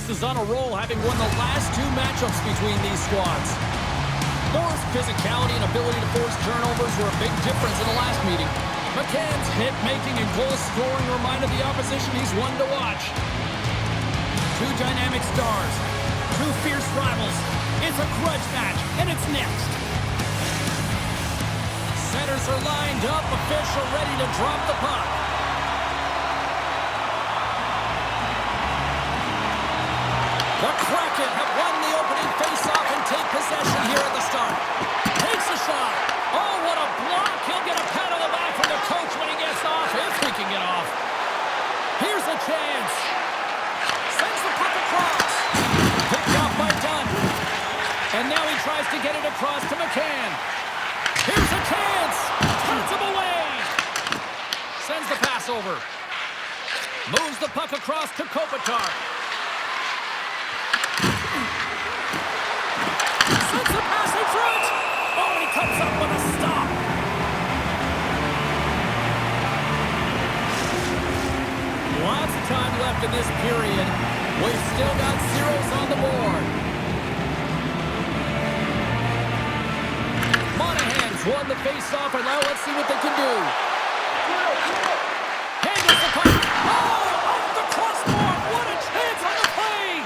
is on a roll, having won the last two matchups between these squads. Thor's physicality and ability to force turnovers were a big difference in the last meeting. McCann's hit-making and goal-scoring reminded the opposition he's one to watch. Two dynamic stars, two fierce rivals. It's a grudge match, and it's next. Centers are lined up, official ready to drop the puck. The Kraken have won the opening faceoff and take possession here at the start. Takes a shot. Oh, what a block. He'll get a pat on the back from the coach when he gets off, if he can get off. Here's a chance. Sends the puck across. Picked off by Dunn. And now he tries to get it across to McCann. Here's a chance. Cuts him away. Sends the pass over. Moves the puck across to Kopitar. Sends the pass in front. Oh, he comes up with a stop. Lots of time left in this period. We've still got zeros on the board. Monahan's won the face-off, and now let's see what they can do. Handles the puck. Oh, off the crossbar. What a chance on the play.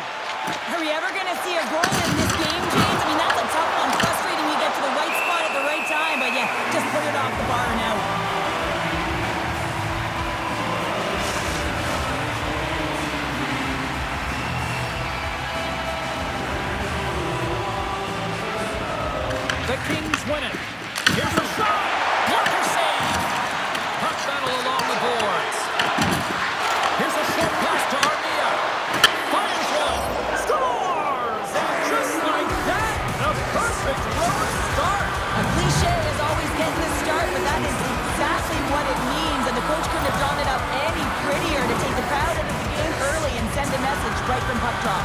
Are we ever going to see a goal in this game, James? I mean, that's a tough one. Frustrating you get to the right spot at the right time, but yeah, just put it off the bar and out. The Kings win it. Here's a shot. Blocker save. Puck battle along the boards. Here's a short pass to Armia. Fires one. Scores! And just like that, a perfect road start. A cliche is always getting the start, but that is exactly what it means. And the coach couldn't have drawn it up any prettier to take the crowd out of the game early and send a message right from puck drop.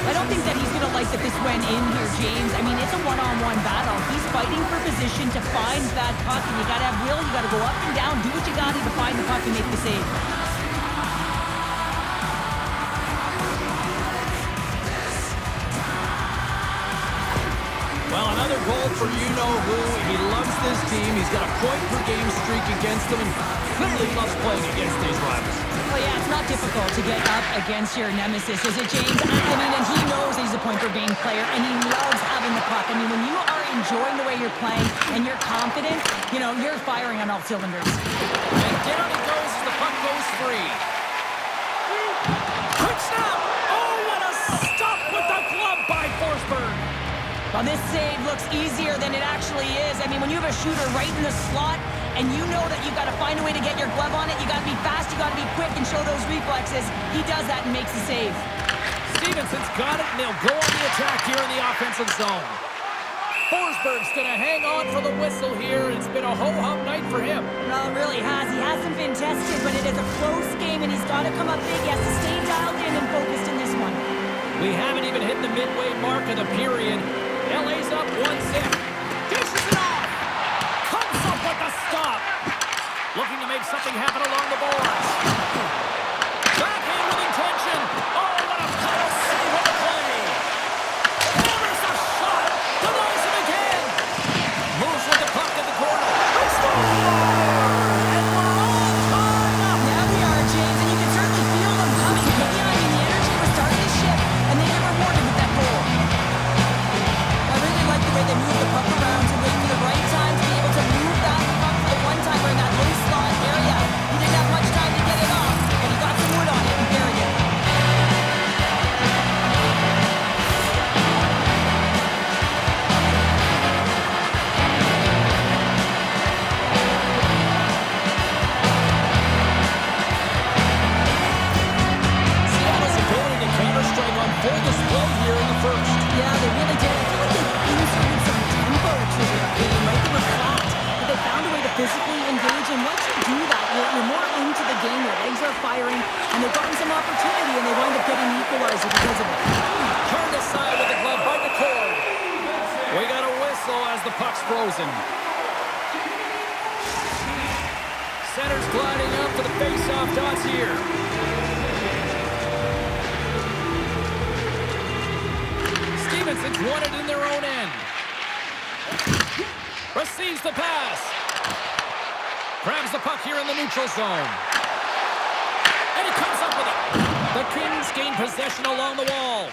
I don't think that he's going to like that this went in here, James. I mean, it's a one-on-one battle. He's fighting for position to find that puck, and you got to have will. You got to go up and down, do what you got to find the puck and make the save. Well, another goal for you-know-who. He loves this team. He's got a point-per-game streak against them, and clearly loves playing against these rivals. Well, yeah, it's not difficult to get up against your nemesis, is it, James? I mean, and he knows he's a point-per-game player, and he loves having the puck. I mean, when you are enjoying the way you're playing and you're confident, you know, you're firing on all cylinders. And down he goes as the puck goes free. Quick snap! Oh, what a stop with the glove by Forsberg! Well, this save looks easier than it actually is. I mean, when you have a shooter right in the slot and you know that you've got to find a way to get your glove on it, you got to be fast, you got to be quick and show those reflexes. He does that and makes the save. Stevenson's got it, and they'll go on the attack here in the offensive zone. Forsberg's going to hang on for the whistle here. It's been a ho-hum night for him. Well, it really has. He hasn't been tested, but it is a close game, and he's got to come up big. He has to stay dialed in and focused in this one. We haven't even hit the midway mark of the period. LA's up 1-0. Dishes it off. Comes up with the stop. Looking to make something happen along the boards. Backhand with intention. Oh, what a power save on the play. Hammers a shot. Denies him again. Moves with the puck in the corner. They score! And we're all tied up. Now we are, James, and you can certainly feel them coming. I mean, the energy was starting to shift, and they get rewarded with that goal. I really like the way they move the puck around to wait for the right time to be able to move that puck for the one-timer in that low slot area. He didn't have much time to get it off, but he got some wood on it and buried it. Seattle's ability to counter-strike on full display here in the first. Yeah, they really did. I feel like they inserted some tempo to their game, right? They were flat, but they found a way to physically engage, and once you do that, you're more into the game. Your legs are firing, and they've gotten some opportunity, and they wind up getting an equalizer because of it. Turned aside with the glove by the cord. We got a whistle as the puck's frozen. Center's gliding up to the face-off dots here. Stevenson's won it in their own end. Receives the pass. Grabs the puck here in the neutral zone. And he comes up with it. The Kings gain possession along the wall.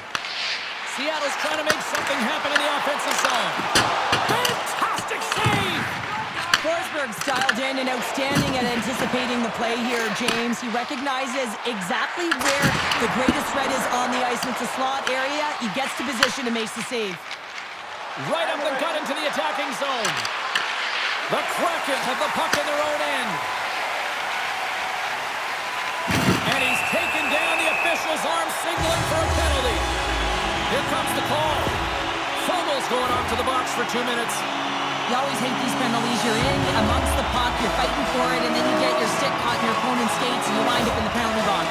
Seattle's trying to make something happen in the offensive zone. Fantastic save! Forsberg's dialed in and outstanding at anticipating the play here, James. He recognizes exactly where the greatest threat is on the ice. It's a slot area. He gets to position and makes the save. Right up the gut into the attacking zone. The Kraken have the puck in their own end. And he's taken down. The official's arm signaling for a penalty. Here comes the call. Fogel's going off to the box for 2 minutes. You always hate these penalties. You're in amongst the puck, you're fighting for it, and then you get your stick caught in your opponent's skates, and you wind up in the penalty box.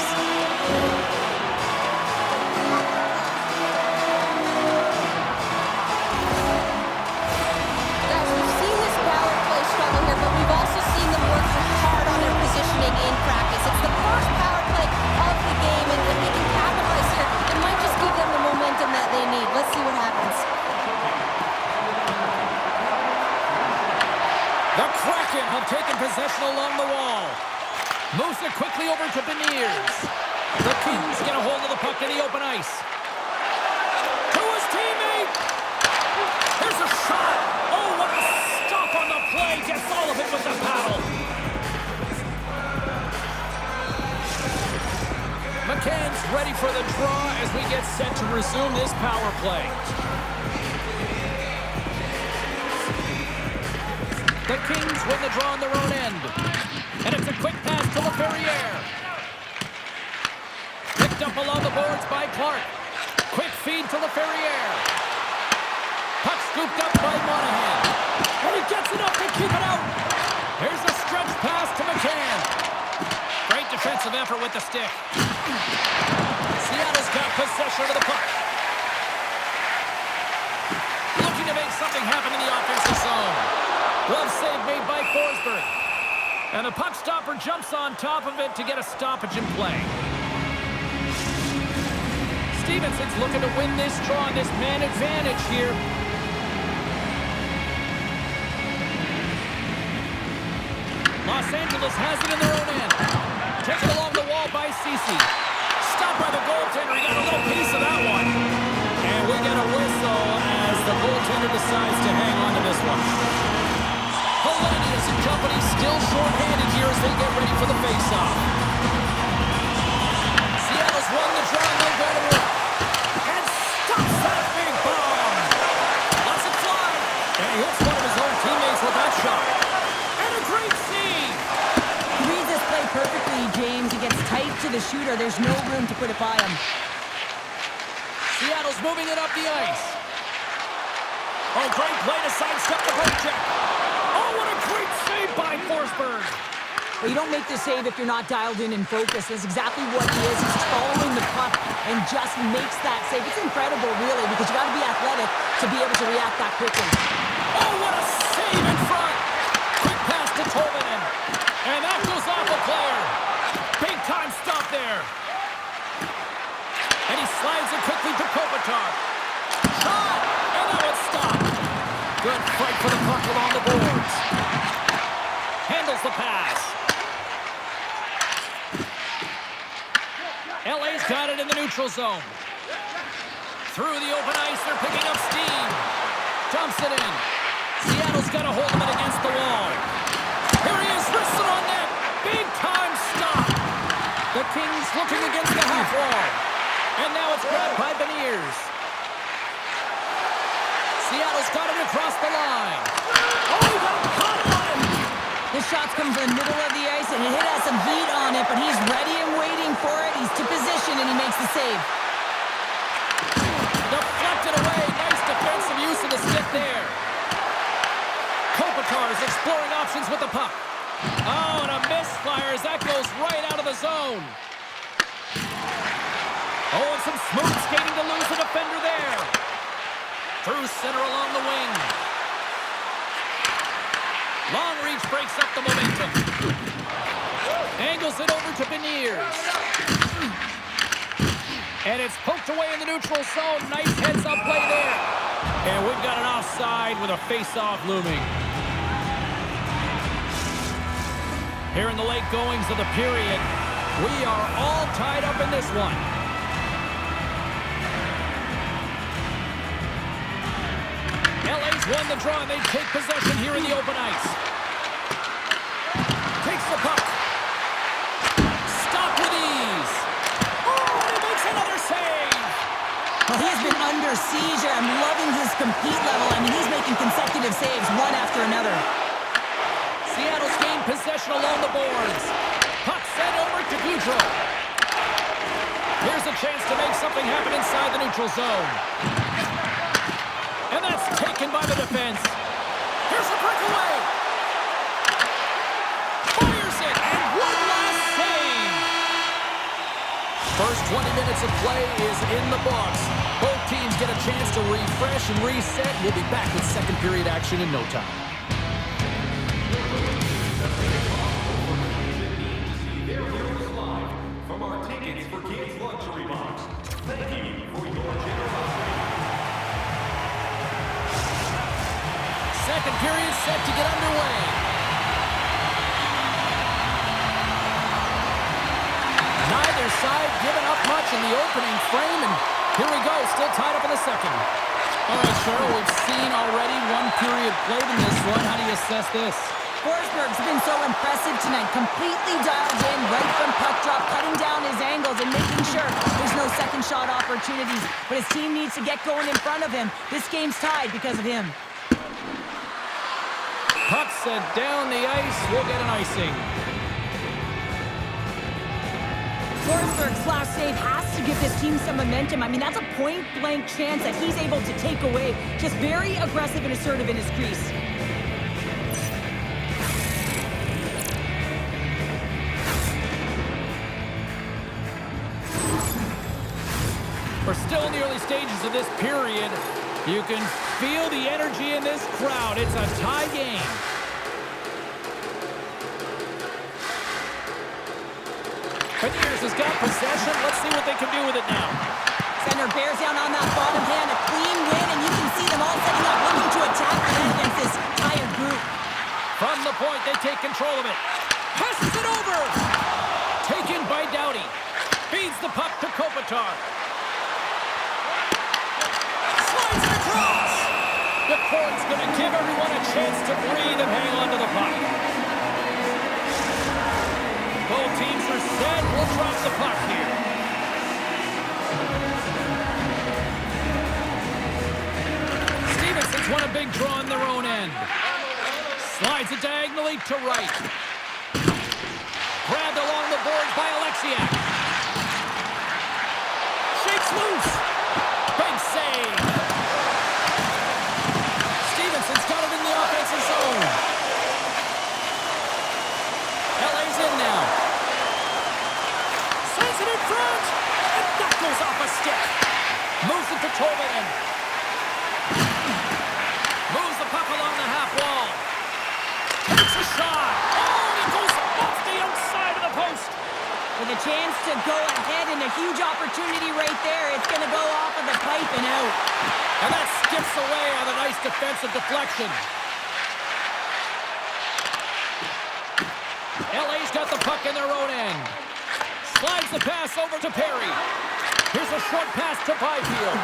Guys, we've seen this power play struggle here, but we've also seen them work hard on their positioning in practice. It's the first power play of the game, and if they can capitalize here, it might just give them the momentum that they need. Let's see what happens. The Kraken have taken possession along the wall. Moves it quickly over to Beniers. The Kings get a hold of the puck in the open ice. To his teammate. Here's a shot. Oh, what a stop on the play. Gets all of it with the paddle. McCann's ready for the draw as we get set to resume this power play. The Kings win the draw on their own end. And it's a quick pass to LaFerriere. Picked up along the boards by Clark. Quick feed to LaFerriere. Puck scooped up by Monahan. And he gets it up to keep it out. Here's a stretch pass to McCann. Great defensive effort with the stick. Seattle's got possession of the puck. Looking to make something happen in the offensive zone. Glove save made by Forsberg. And the puck stopper jumps on top of it to get a stoppage in play. Stevenson's looking to win this draw on this man advantage here. Los Angeles has it in their own end. Taken along the wall by Ceci. Stopped by the goaltender. He got a little piece of that one. And we get a whistle as the goaltender decides to hang on to this one. Hellenius and company still short-handed here as they get ready for the face-off. Seattle's won the draw and they'll go to work. And stops that big bomb. Lets it fly. And he hits one of his own teammates with that shot. And a great save. He reads this play perfectly, James. He gets tight to the shooter. There's no room to put it by him. Seattle's moving it up the ice. Oh, great play to sidestep the poke check. Oh, what a great save by Forsberg. Well, you don't make the save if you're not dialed in and focused. That's exactly what he is. He's following the puck and just makes that save. It's incredible, really, because you got to be athletic to be able to react that quickly. Oh, what a save in front. Quick pass to Tolvanen. And that goes off a player. Big time stop there. And he slides it quickly to Kopitar. Shot! And now it's stopped. Good fight for the puck along the boards. Handles the pass. LA's got it in the neutral zone. Through the open ice, they're picking up steam. Dumps it in. Seattle's got a hold of it against the wall. Here he is, wristed on net. Big time stop. The Kings looking against the half wall. And now it's grabbed by Beniers. Seattle's got it across the line. Oh, he got caught on him. This shot's coming from the middle of the ice, and it has some heat on it, but he's ready and waiting for it. He's to position, and he makes the save. Deflected away. Nice defensive use of the stick there. Kopitar is exploring options with the puck. Oh, and a misfire as that goes right out of the zone. Oh, and some smooth skating to lose the defender there. Through center along the wing. Long reach breaks up the momentum. Angles it over to Beniers. And it's poked away in the neutral zone. Nice heads-up play there. And we've got an offside with a face-off looming. Here in the late goings of the period, we are all tied up in this one. LA's won the draw, and they take possession here in the open ice. Takes the puck. Stop with ease. Oh, he makes another save. Well, he's been under siege. I'm loving his compete level. I mean, he's making consecutive saves, one after another. Seattle's gained possession along the boards. Puck sent over to Goudreau. Here's a chance to make something happen inside the neutral zone. And that's taken by the defense. Here's a breakaway. Fires it, and one last save. First 20 minutes of play is in the books. Both teams get a chance to refresh and reset. We'll be back with second period action in no time. From our Tickets for Kids luxury box. Thank you for your generosity. Second period set to get underway. Neither side giving up much in the opening frame, and here we go, still tied up in the second. All right, Cheryl, we've seen already one period played in this one. How do you assess this? Forsberg's been so impressive tonight, completely dialed in right from puck drop, cutting down his angles and making sure there's no second shot opportunities. But his team needs to get going in front of him. This game's tied because of him. Puck sent down the ice. We'll get an icing. Forsberg's last save has to give this team some momentum. I mean, that's a point-blank chance that he's able to take away. Just very aggressive and assertive in his crease. We're still in the early stages of this period. You can feel the energy in this crowd. It's a tie game. Beniers has got possession. Let's see what they can do with it now. Center bears down on that bottom hand. A clean win, and you can see them all setting up, looking to attack the net against this tired group. From the point, they take control of it. Passes it over. Taken by Doughty. Feeds the puck to Kopitar. Slides it across. The court's going to give everyone a chance to breathe and hang on to the puck. Both teams are set. We'll drop the puck here. Stevenson's won a big draw in their own end. Slides it diagonally to right. Grabbed along the boards by Alexiak. Shakes loose. Big save. Stevenson's got it in the offensive zone. LA's in now. Sends it in front. And that goes off a stick. Moves it to Tolvanen. Moves the puck along the half wall. Takes a shot. Oh, it goes off the outside of the post. With a chance to go ahead and a huge opportunity right there. It's going to go off of the pipe and out. And that skips away on a nice defensive deflection. LA's got the puck in their own end. Slides the pass over to Perry. Here's a short pass to Byfield.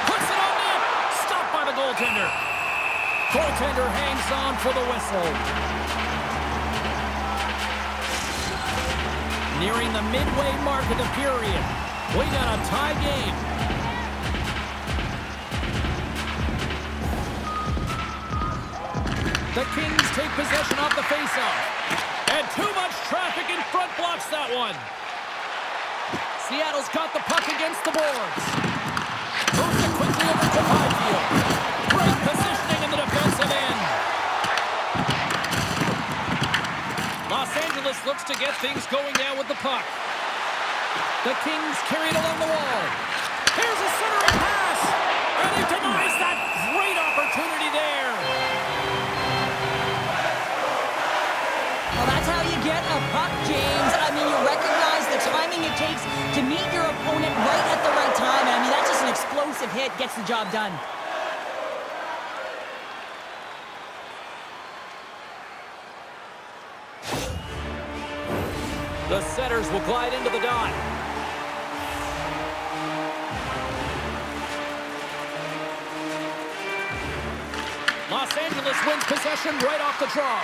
Puts it on net. Stopped by the goaltender. Goaltender hangs on for the whistle. Nearing the midway mark of the period. We got a tie game. The Kings take possession off the faceoff. And too much traffic in front blocks that one. Seattle's got the puck against the boards. Moves it quickly over to Byfield. Great positioning in the defensive end. Los Angeles looks to get things going now with the puck. The Kings carry it along the wall. Here's a centering pass. And he denies that great opportunity there. Well, that's how you get a puck, James. I mean, you recognize the timing everything it takes to meet your opponent right at the right time. And I mean, that's just an explosive hit, gets the job done. The setters will glide into the dot. Los Angeles wins possession right off the draw.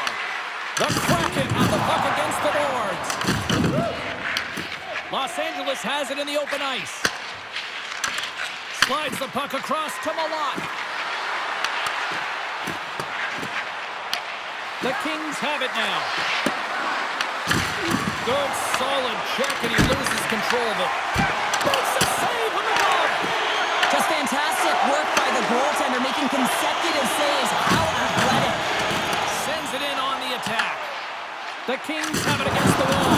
The Kraken have the puck against the boards. Los Angeles has it in the open ice. Slides the puck across to Malott. The Kings have it now. Good, solid check, and he loses control of it. Makes a save on the goal. Just fantastic work by the goaltender, making consecutive saves. How athletic. Sends it in on the attack. The Kings have it against the wall.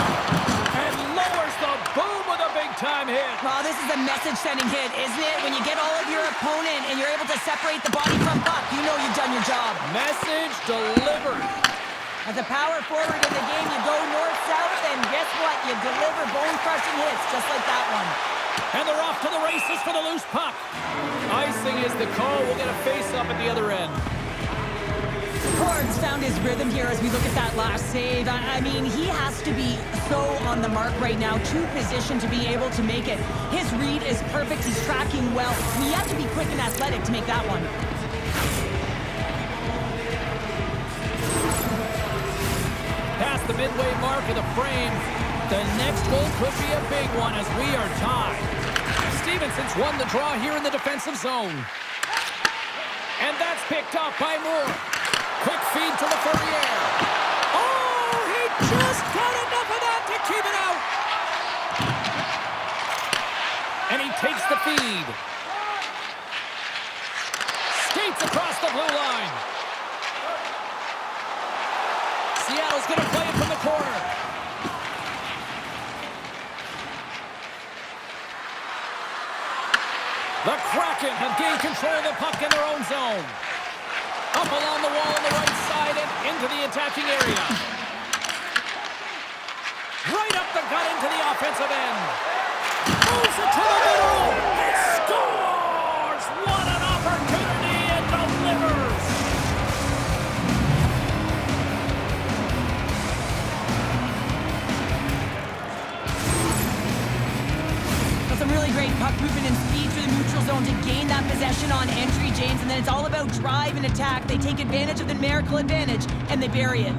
And lowers the boom with a big-time hit. Oh, this is a message-sending hit, isn't it? When you get all of your opponent and you're able to separate the body from puck, you know you've done your job. Message delivered. As a power forward in the game, you go north-south, and guess what? You deliver bone-crushing hits, just like that one. And they're off to the races for the loose puck. Icing is the call. We'll get a face-up at the other end. Cords found his rhythm here as we look at that last save. I mean, he has to be so on the mark right now, to position to be able to make it. His read is perfect. He's tracking well. I mean, you have to be quick and athletic to make that one. Past the midway mark of the frame. The next goal could be a big one as we are tied. Stevenson's won the draw here in the defensive zone. And that's picked up by Moore. Quick feed to the Fourier. Oh, he just got enough of that to keep it out. And he takes the feed. Skates across the blue line. Seattle's going to play it from the corner. The Kraken have gained control of the puck in their own zone. Up along the wall on the right side and into the attacking area. Right up the gut into the offensive end. Moves it to the middle. It scores! What an opportunity! It delivers! Some really great puck movement and speed through the neutral zone to gain that possession on entry, James, and then it's all about drive and attack. They take advantage of the numerical advantage, and they bury it.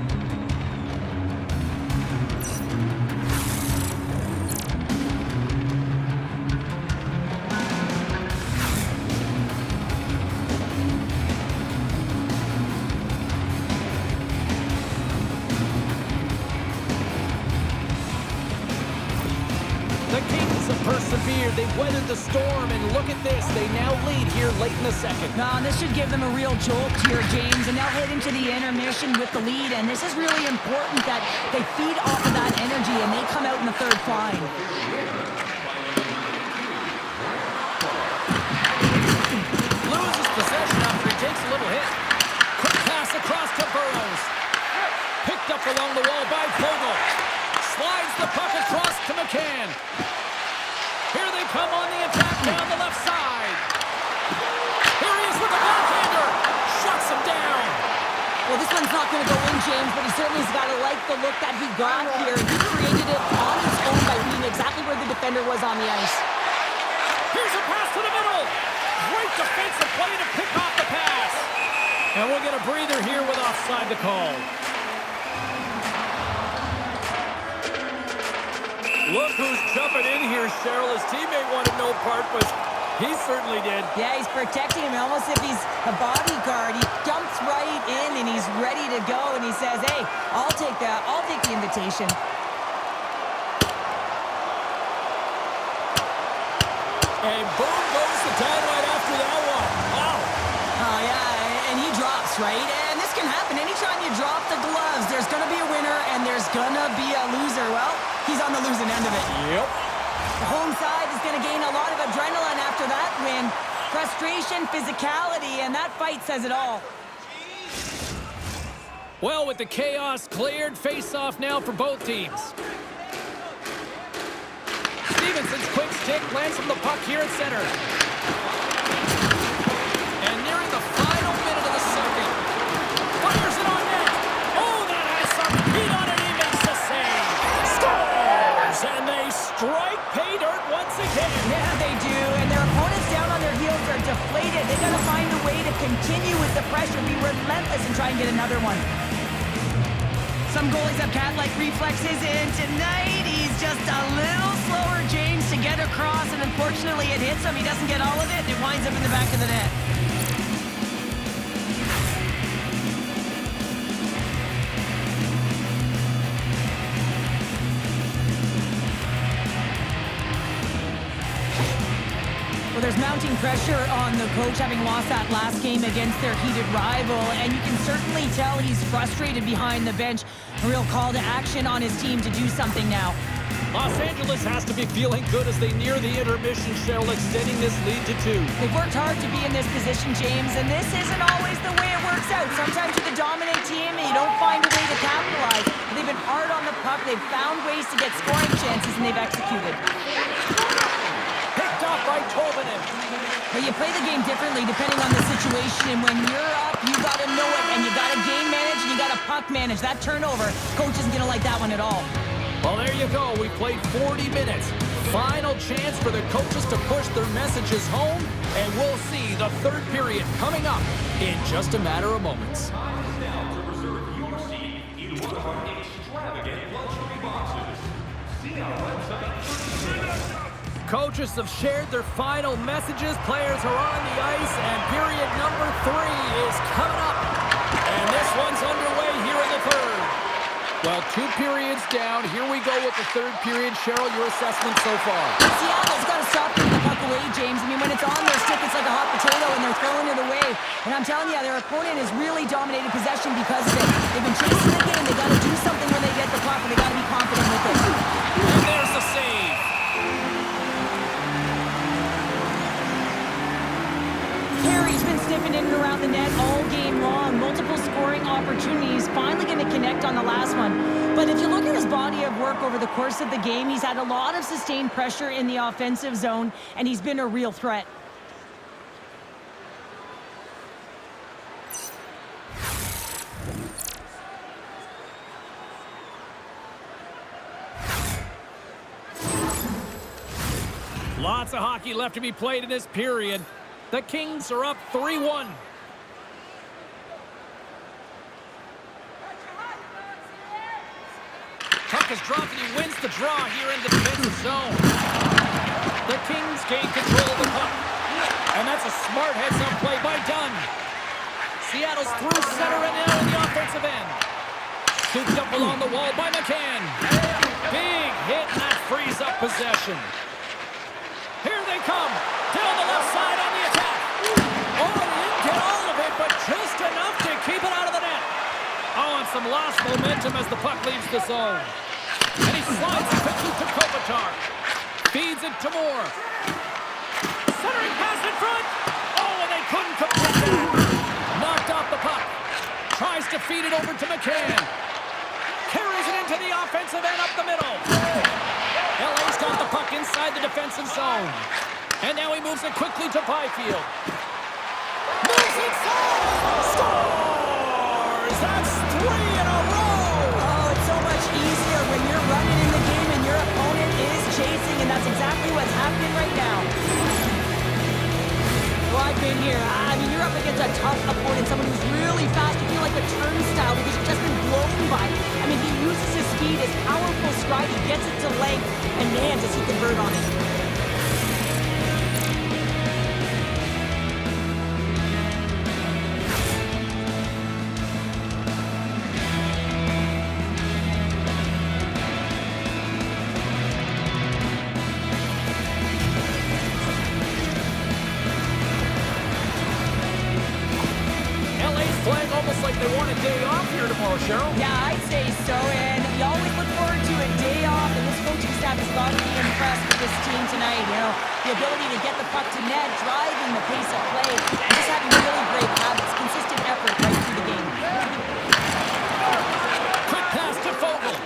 Persevered. They've weathered the storm, and look at this. They now lead here late in the second. This should give them a real jolt here, James, and they'll head into the intermission with the lead, and this is really important that they feed off of that energy, and they come out in the third flying. Loses possession after he takes a little hit. Quick pass across to Burrows. Picked up along the wall by Vogel. Slides the puck across to McCann. Here they come on the attack down the left side. Here he is with the backhander. Shuts him down. Well, this one's not going to go in, James, but he certainly has got to like the look that he got here. He created it on his own by being exactly where the defender was on the ice. Here's a pass to the middle. Great defensive play to pick off the pass. And we'll get a breather here with offside the call. Look who's jumping in here, Cheryl. His teammate wanted no part, but he certainly did. Yeah, he's protecting him almost if he's a bodyguard. He jumps right in, and he's ready to go, and he says, hey, I'll take the invitation. And boom goes the dynamite after that one. Wow. Oh, yeah, and he drops, right? And this can happen. Anytime you drop the gloves, there's going to be a winner, and there's going to be a loser. Well, he's on the losing end of it. Yep. The home side is going to gain a lot of adrenaline after that win. Frustration, physicality, and that fight says it all. Well, with the chaos cleared, face-off now for both teams. Stevenson's quick stick lands from the puck here at center. And nearing the final minute of the second. Fires it on net. Oh, that has some heat on it. He makes the save. Scores! And they strike pay dirt once again. Yeah, they do. And their opponents down on their heels are deflated. They got to find a way to continue with the pressure, be relentless, and try and get another one. Some goalies have cat-like reflexes, and tonight he's just a little slower, James, to get across, and unfortunately it hits him. He doesn't get all of it, and it winds up in the back of the net. Well, there's mounting pressure on the coach having lost that last game against their heated rival, and you can certainly tell he's frustrated behind the bench. A real call to action on his team to do something now. Los Angeles has to be feeling good as they near the intermission, Cheryl, extending this lead to 2. They've worked hard to be in this position, James, and this isn't always the way it works out. Sometimes you're the dominant team and you don't find a way to capitalize. They've been hard on the puck, they've found ways to get scoring chances, and they've executed. Picked off by Tolvanen. But you play the game differently depending on the situation. When you're up, you got to know it, and you got to game manage, and you got to puck manage. That turnover, coach isn't going to like that one at all. Well, there you go. We played 40 minutes. Final chance for the coaches to push their messages home, and we'll see the third period coming up in just a matter of moments. Time is now to reserve your seat in one of our extravagant luxury boxes. See our website for details. Coaches have shared their final messages. Players are on the ice, and period number 3 is coming up. And this one's underway here in the third. Well, 2 periods down. Here we go with the third period. Cheryl, your assessment so far? Seattle's got to stop giving the puck away, James. I mean, when it's on their stick, it's like a hot potato, and they're throwing it away. And I'm telling you, their opponent has really dominated possession because of it. They've been chasing the game. They got to do something when they get the puck, and they got to be confident with it. And there's the save. Carey's been sniffing in and around the net all game long. Multiple scoring opportunities. Finally going to connect on the last one. But if you look at his body of work over the course of the game, he's had a lot of sustained pressure in the offensive zone, and he's been a real threat. Lots of hockey left to be played in this period. The Kings are up 3-1. Puck is dropped and he wins the draw here in the defensive zone. The Kings gain control of the puck. And that's a smart heads-up play by Dunn. Seattle's through center and now in the offensive end. Scooped up along the wall by McCann. Big hit and that frees up possession. Here they come. Down the left side on the attack. Oh, he didn't get all of it, but just enough to keep it out of the net. Oh, and some lost momentum as the puck leaves the zone. And he slides it quickly to Kopitar. Feeds it to Moore. Centering pass in front. Oh, and they couldn't complete that. Knocked off the puck. Tries to feed it over to McCann. Carries it into the offensive end up the middle. LA's got the puck inside the defensive zone. And now he moves it quickly to Byfield. Moves inside! Scores! That's 3 in a row! Oh, it's so much easier when you're running in the game and your opponent is chasing, and that's exactly what's happening right now. Well, I've been here. I mean, you're up against a tough opponent, someone who's really fast. You feel like a turnstile because you've just been blown by. I mean, he uses his speed, his powerful stride, he gets it to length, and man, does he convert on it. Playing almost like they want a day off here tomorrow, Cheryl. Yeah, I'd say so, and we always look forward to a day off, and this coaching staff has got to be impressed with this team tonight. You know, the ability to get the puck to net, driving the pace of play, and just having really great habits, consistent effort right through the game. Quick pass to Fogle.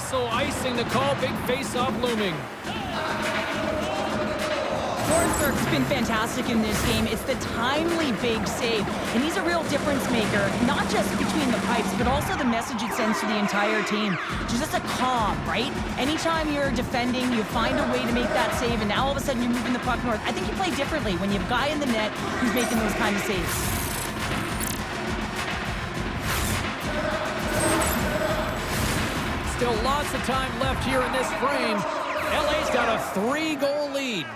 whistle icing the call. Big face-off looming. Forsberg's been fantastic in this game. It's the timely big save, and he's a real difference maker, not just between the pipes, but also the message it sends to the entire team. Just a calm, right? Anytime you're defending, you find a way to make that save, and now all of a sudden you're moving the puck north. I think you play differently when you have a guy in the net who's making those kind of saves. Still lots of time left here in this frame. LA's got a 3-goal lead.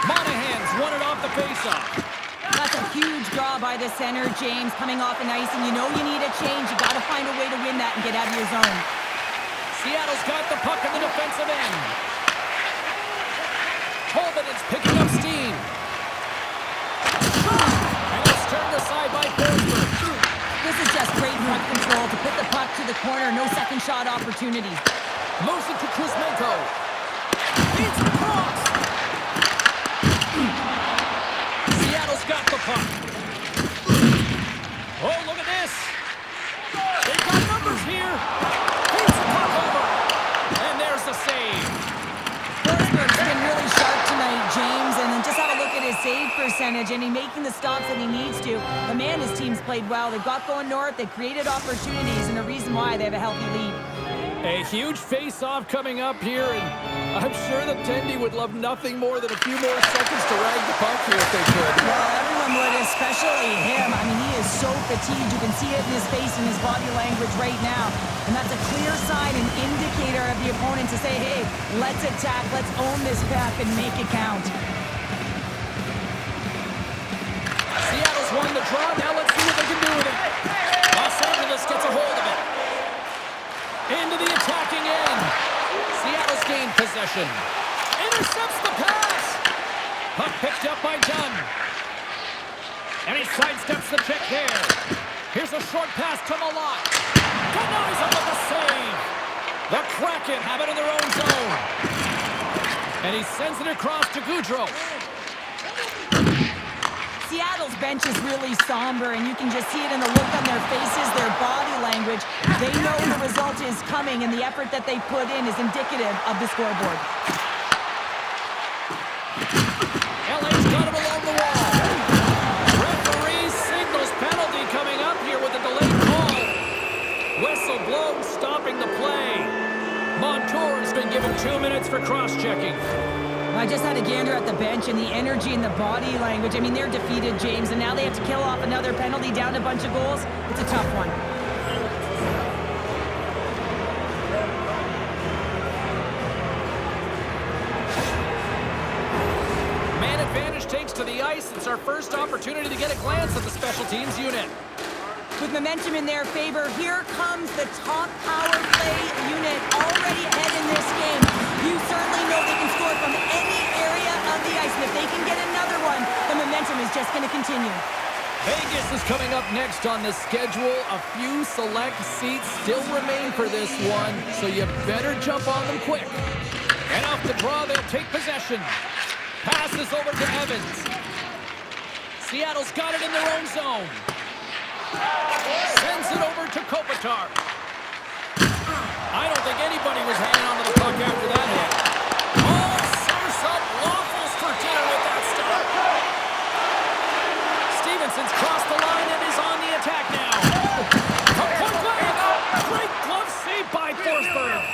Monahan's won it off the faceoff. That's a huge draw by the center, James, coming off an ice, and you know you need a change. You got to find a way to win that and get out of your zone. Seattle's got the puck in the defensive end. Holden is picking up steam. And it's turned aside by Forsberg. This is just great puck control to put the puck to the corner. No second shot opportunity. Moves it to Kuzmenko. Beats the cross. Seattle's got the puck. Oh, look at this. They've got numbers here. Beats the puck over. And there's the save. Forsberg's been really sharp tonight, James, and then just have a look at his save percentage, and he's making the stops that he needs to. But man, his team's played well. They've got going north. They've created opportunities, and a reason why they have a healthy lead. A huge face-off coming up here, and I'm sure that Tendy would love nothing more than a few more seconds to rag the puck here if they could. Well, everyone would, especially him. I mean, he is so fatigued. You can see it in his face and his body language right now. And that's a clear sign, an indicator of the opponent to say, hey, let's attack, let's own this puck and make it count. Seattle's won the draw. Now let's see what they can do with it. Los Angeles gets a hold of it. Into the attacking end. Seattle's gained possession. Intercepts the pass. Puck picked up by Dunn. And he sidesteps the check there. Here's a short pass to Malott. Denies him with the save. The Kraken have it in their own zone. And he sends it across to Goudreau. Seattle's bench is really somber, and you can just see it in the look on their faces, their body language. They know the result is coming, and the effort that they put in is indicative of the scoreboard. LA's got him along the wall. Referee signals penalty coming up here with a delayed call. Whistle blown, stopping the play. Montour's been given 2 minutes for cross-checking. I just had a gander at the bench, and the energy and the body language. I mean, they're defeated, James, and now they have to kill off another penalty, down a bunch of goals. It's a tough one. Man advantage takes to the ice. It's our first opportunity to get a glance at the special teams unit. With momentum in their favor, here comes the top power play unit already ahead in this game. You certainly know they can score from any area of the ice, and if they can get another one, the momentum is just going to continue. Vegas is coming up next on the schedule. A few select seats still remain for this one, so you better jump on them quick. And off the draw, they'll take possession. Passes over to Evans. Seattle's got it in their own zone. Sends it over to Kopitar. I don't think anybody was hanging on to the puck after that hit. Oh, serves up waffles for dinner with that stop. Stevenson's crossed the line and is on the attack now. A point blank. Great glove save by Forsberg.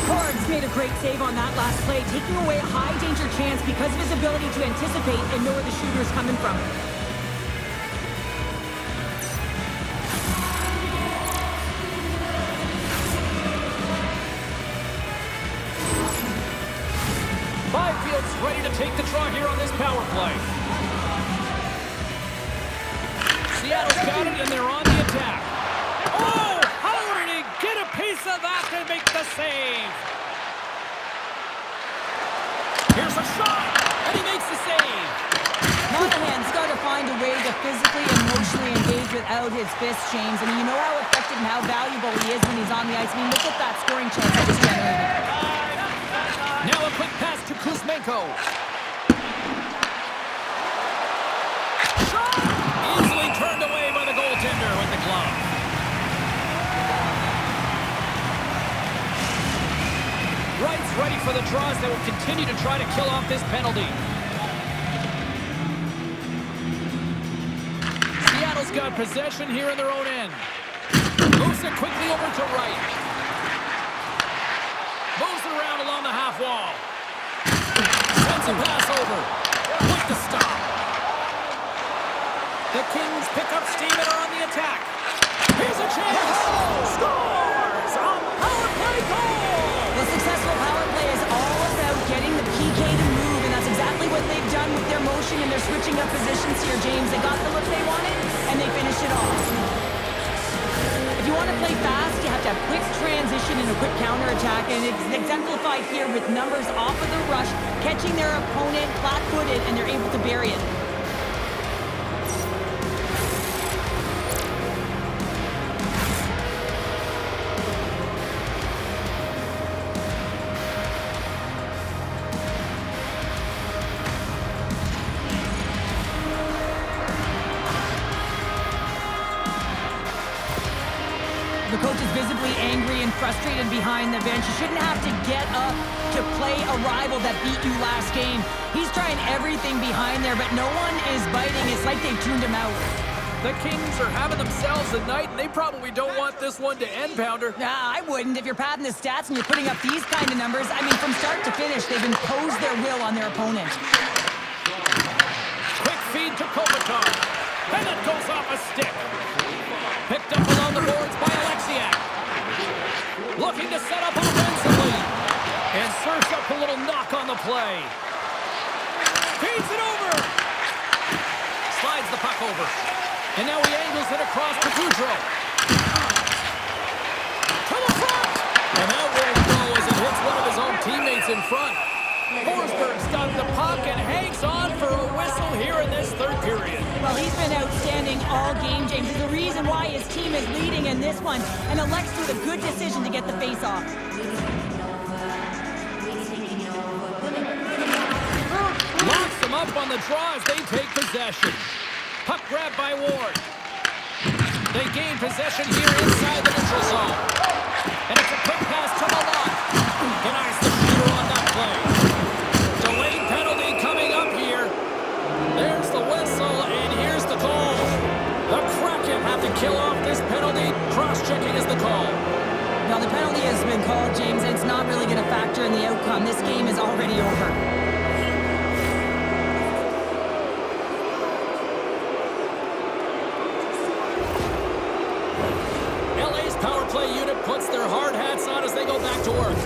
Horns made a great save on that last play, taking away a high-danger chance because of his ability to anticipate and know where the shooter is coming from. Byfield's ready to take the draw here on this power play. Seattle's got it, and they're on the attack. Oh, how did he get a piece of that to make the save? Here's a shot, and he makes the save. Monahan's got to find a way to physically and emotionally engage without his fist, James. I mean, you know how effective and how valuable he is when he's on the ice. I mean, look at that scoring chance he just generated. Now a quick pass to Kuzmenko. ready for the draws. They will continue to try to kill off this penalty. Seattle's got possession here in their own end. Moves it quickly over to right. Moves it around along the half wall. Sends a pass over. With the stop. The Kings pick up steam and are on the attack. Here's a chance. Scores! A power play goal! The successful power play is all about getting the PK to move, and that's exactly what they've done with their motion and their switching up positions here, James. They got the look they wanted, and they finished it off. If you want to play fast, you have to have quick transition and a quick counterattack, and it's exemplified here with numbers off of the rush, catching their opponent flat-footed, and they're able to bury it. The coach is visibly angry and frustrated behind the bench. You shouldn't have to get up to play a rival that beat you last game. He's trying everything behind there, but no one is biting. It's like they've tuned him out. The Kings are having themselves a night, and they probably don't want this one to end, Pounder. Nah, I wouldn't. If you're padding the stats and you're putting up these kind of numbers, I mean, from start to finish, they've imposed their will on their opponent. Quick feed to Kopitar. And it goes off a stick. Picked up along the boards by Alexiak. Looking to set up offensively. And serves up a little knock on the play. Feeds it over. Slides the puck over. And now he angles it across to Boudreau. To the front. And that won't go as it hits one of his own teammates in front. Forsberg's got the puck and hangs on for a whistle here in this third period. Well, he's been outstanding all game, James. There's a reason why his team is leading in this one, and elects with a good decision to get the face-off. Locks them up on the draw as they take possession. Puck grab by Ward. They gain possession here inside the neutral zone. And it's a quick pass to Malott. Denies the shooter on that play. Delayed penalty coming up here. There's the whistle, and here's the call. The Kraken have to kill off this penalty. Cross-checking is the call. Now, the penalty has been called, James, and it's not really going to factor in the outcome. This game is already over. LA's power play unit puts their hard hats on as they go back to work.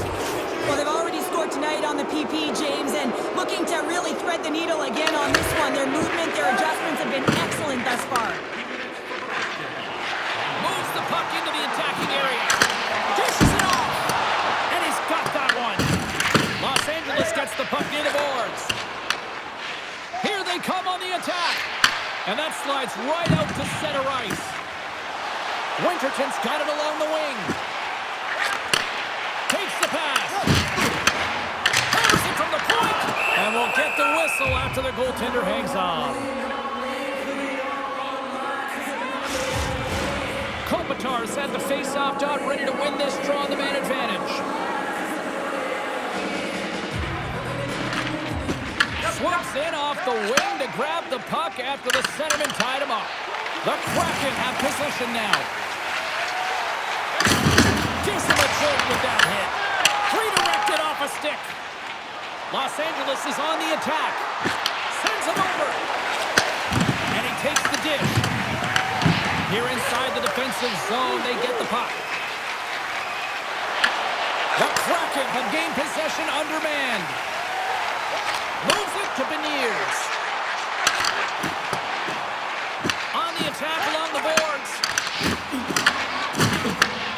Well, they've already scored tonight on the PP, James, and looking to really thread the needle again on this one. Their movement, their adjustments have been excellent thus far. Moves the puck into the attacking area. Dishes it off. And he's got that one. Los Angeles gets the puck near the boards. Here they come on the attack. And that slides right out to center ice. Winterton's got it along the wing. Takes the pass. Hammers it from the point. And will get the whistle after the goaltender hangs on. Kopitar's had the face-off dot, ready to win this draw on the man advantage. Swoops in off the wing to grab the puck after the centerman tied him up. The Kraken have possession now. Gives him a jolt with that hit. Redirected off a stick. Los Angeles is on the attack. Sends it over. And he takes the dish. Here inside the defensive zone, they get the puck. The Kraken have gained possession undermanned. Moves it to Beniers. On the attack along the boards.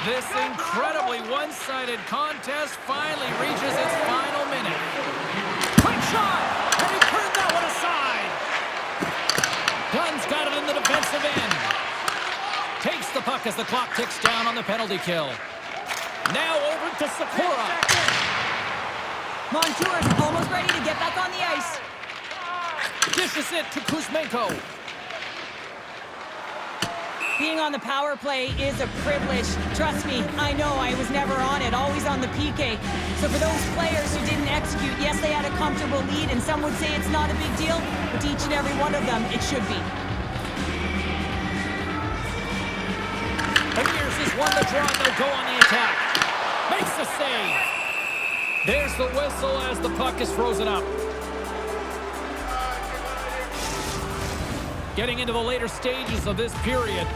This incredibly one-sided contest finally reaches its final minute. Quick shot! And he turned that one aside. Dunn's got it in the defensive end. Takes the puck as the clock ticks down on the penalty kill. Now over to Sakura. Montour's almost ready to get back on the ice. Dishes it to Kuzmenko. Being on the power play is a privilege. Trust me, I know I was never on it, always on the PK. So for those players who didn't execute, yes, they had a comfortable lead, and some would say it's not a big deal, but to each and every one of them, it should be. And here's his won the draw, and they'll go on the attack. Makes the save. There's the whistle as the puck is frozen up. Getting into the later stages of this period,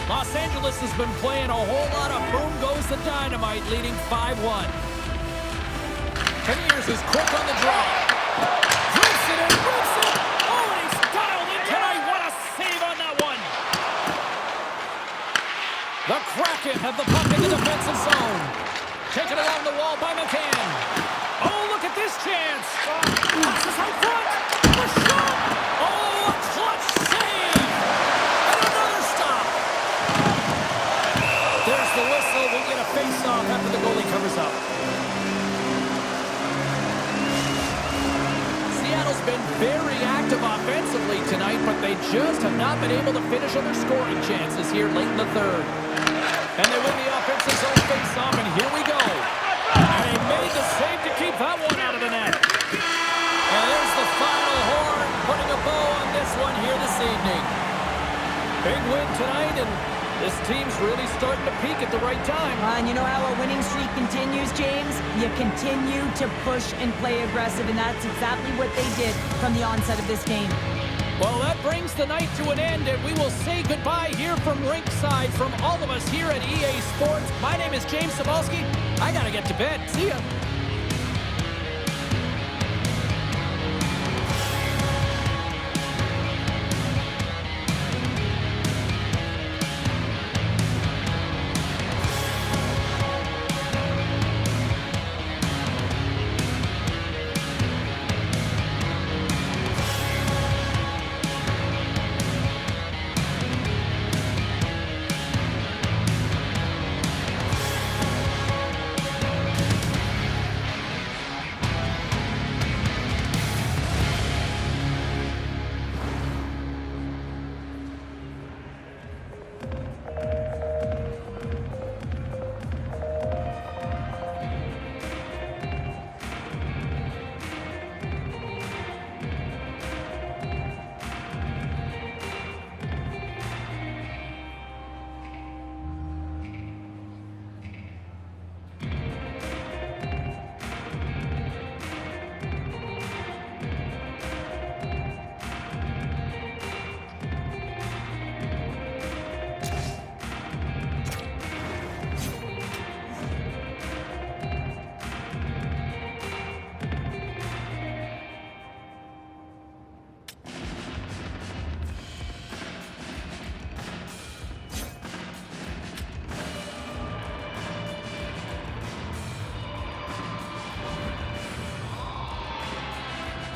Los Angeles has been playing a whole lot of boom goes the dynamite, leading 5-1. And here's his quick on the draw. Rips it in, rips it. Oh, and he's dialed in tonight. What a save on that one. The Kraken have the puck in the defensive zone. Taken along the wall by McCann. Oh, look at this chance. Passes out front. The shot. Oh, a clutch save. And another stop. There's the whistle. We'll get a face-off after the goalie covers up. Seattle's been very active offensively tonight, but they just have not been able to finish on their scoring chances here late in the third. And they win the offensive zone face-off, and here we go. And he made the save to keep that one out of the net. And there's the final horn, putting a bow on this one here this evening. Big win tonight, and this team's really starting to peak at the right time. And you know how a winning streak continues, James? You continue to push and play aggressive, and that's exactly what they did from the onset of this game. Well, that brings the night to an end, and we will say goodbye here from ringside from all of us here at EA Sports. My name is James Cebulski. I got to get to bed. See ya.